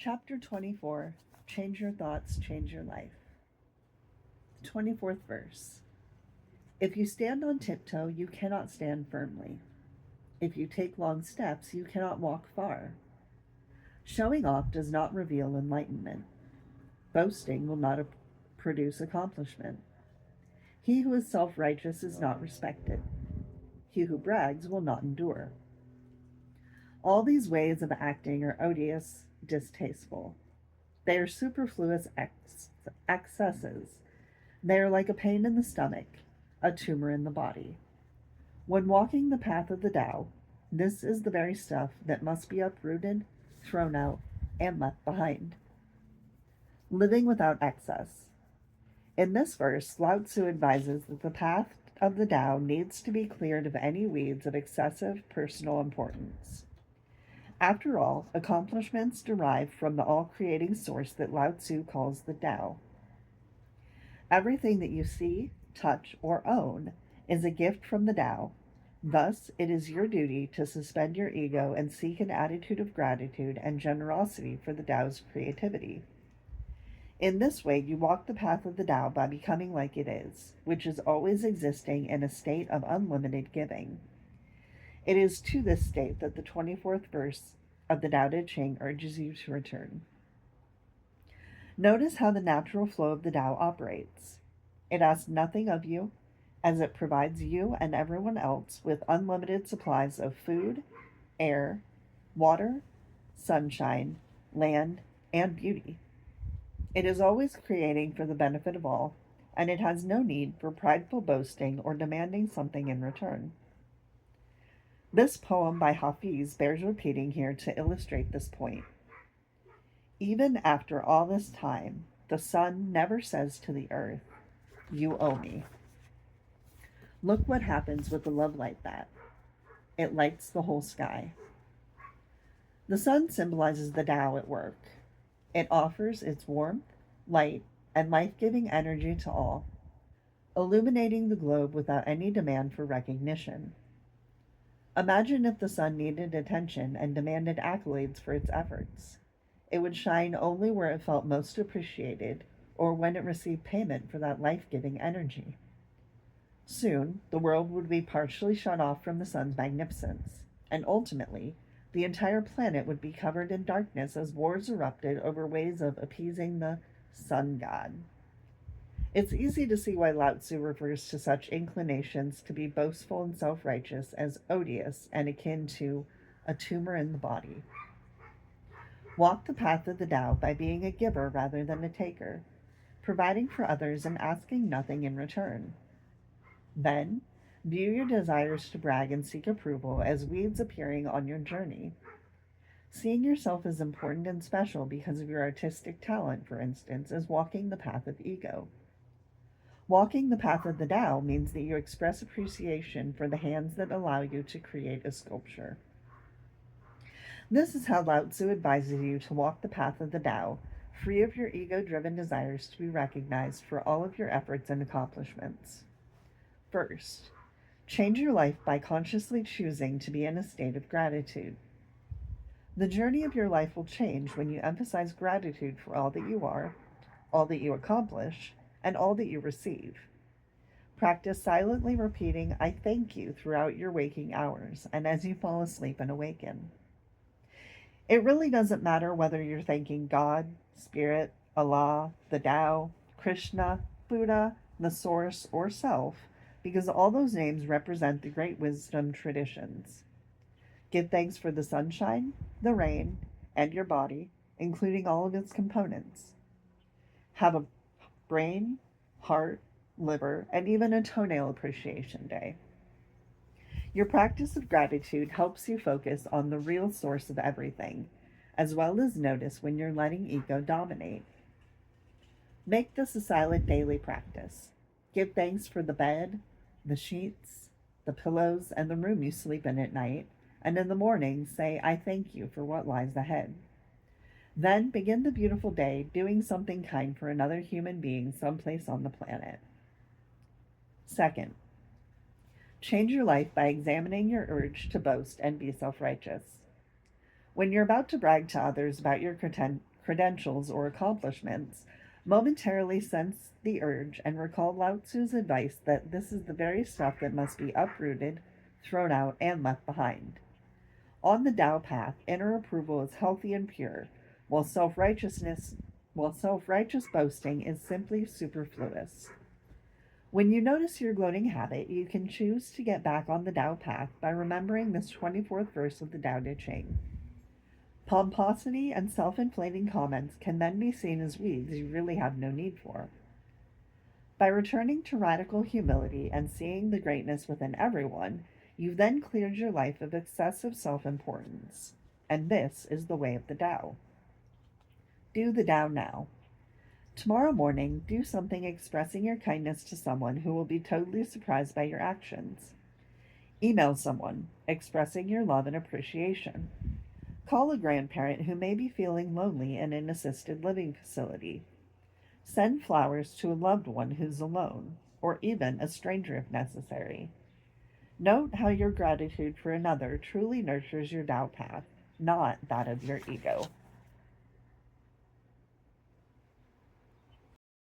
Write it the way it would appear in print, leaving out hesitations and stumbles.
Chapter 24. Change your thoughts, change your life. 24th verse. If you stand on tiptoe, you cannot stand firmly. If you take long steps, you cannot walk far. Showing off does not reveal enlightenment. Boasting will not produce accomplishment. He who is self righteous is not respected. He who brags will not endure. All these ways of acting are odious, distasteful. They are superfluous excesses. They are like a pain in the stomach, a tumor in the body. When walking the path of the Tao, this is the very stuff that must be uprooted, thrown out, and left behind. Living without excess. In this verse, Lao Tzu advises that the path of the Tao needs to be cleared of any weeds of excessive personal importance. After all, accomplishments derive from the all-creating source that Lao Tzu calls the Tao. Everything that you see, touch, or own is a gift from the Tao. Thus, it is your duty to suspend your ego and seek an attitude of gratitude and generosity for the Tao's creativity. In this way, you walk the path of the Tao by becoming like it is, which is always existing in a state of unlimited giving. It is to this state that the 24th verse of the Tao Te Ching urges you to return. Notice how the natural flow of the Tao operates. It asks nothing of you, as it provides you and everyone else with unlimited supplies of food, air, water, sunshine, land, and beauty. It is always creating for the benefit of all, and it has no need for prideful boasting or demanding something in return. This poem by Hafiz bears repeating here to illustrate this point. Even after all this time, the sun never says to the earth, "You owe me." Look what happens with a love like that. It lights the whole sky. The sun symbolizes the Tao at work. It offers its warmth, light, and life-giving energy to all, illuminating the globe without any demand for recognition. Imagine if the sun needed attention and demanded accolades for its efforts. It would shine only where it felt most appreciated or when it received payment for that life-giving energy. Soon, the world would be partially shut off from the sun's magnificence, and ultimately, the entire planet would be covered in darkness as wars erupted over ways of appeasing the sun god. It's easy to see why Lao Tzu refers to such inclinations to be boastful and self-righteous as odious and akin to a tumor in the body. Walk the path of the Tao by being a giver rather than a taker, providing for others and asking nothing in return. Then, view your desires to brag and seek approval as weeds appearing on your journey. Seeing yourself as important and special because of your artistic talent, for instance, is walking the path of ego. Walking the path of the Tao means that you express appreciation for the hands that allow you to create a sculpture. This is how Lao Tzu advises you to walk the path of the Tao, free of your ego-driven desires to be recognized for all of your efforts and accomplishments. First, change your life by consciously choosing to be in a state of gratitude. The journey of your life will change when you emphasize gratitude for all that you are, all that you accomplish, and all that you receive. Practice silently repeating, "I thank you," throughout your waking hours and as you fall asleep and awaken. It really doesn't matter whether you're thanking God, Spirit, Allah, the Tao, Krishna, Buddha, the Source, or Self, because all those names represent the great wisdom traditions. Give thanks for the sunshine, the rain, and your body, including all of its components. Have a brain, heart, liver, and even a toenail appreciation day. Your practice of gratitude helps you focus on the real source of everything, as well as notice when you're letting ego dominate. Make this a silent daily practice. Give thanks for the bed, the sheets, the pillows, and the room you sleep in at night, and in the morning say, "I thank you" for what lies ahead. Then begin the beautiful day doing something kind for another human being someplace on the planet. Second, change your life by examining your urge to boast and be self-righteous. When you're about to brag to others about your credentials or accomplishments, momentarily sense the urge and recall Lao Tzu's advice that this is the very stuff that must be uprooted, thrown out, and left behind. On the Tao path, inner approval is healthy and pure, while self-righteous boasting is simply superfluous. When you notice your gloating habit, you can choose to get back on the Tao path by remembering this 24th verse of the Tao Te Ching. Pomposity and self-inflating comments can then be seen as weeds you really have no need for. By returning to radical humility and seeing the greatness within everyone, you've then cleared your life of excessive self-importance. And this is the way of the Tao. Do the Tao now. Tomorrow morning, do something expressing your kindness to someone who will be totally surprised by your actions. Email someone, expressing your love and appreciation. Call a grandparent who may be feeling lonely in an assisted living facility. Send flowers to a loved one who's alone, or even a stranger if necessary. Note how your gratitude for another truly nurtures your Tao path, not that of your ego.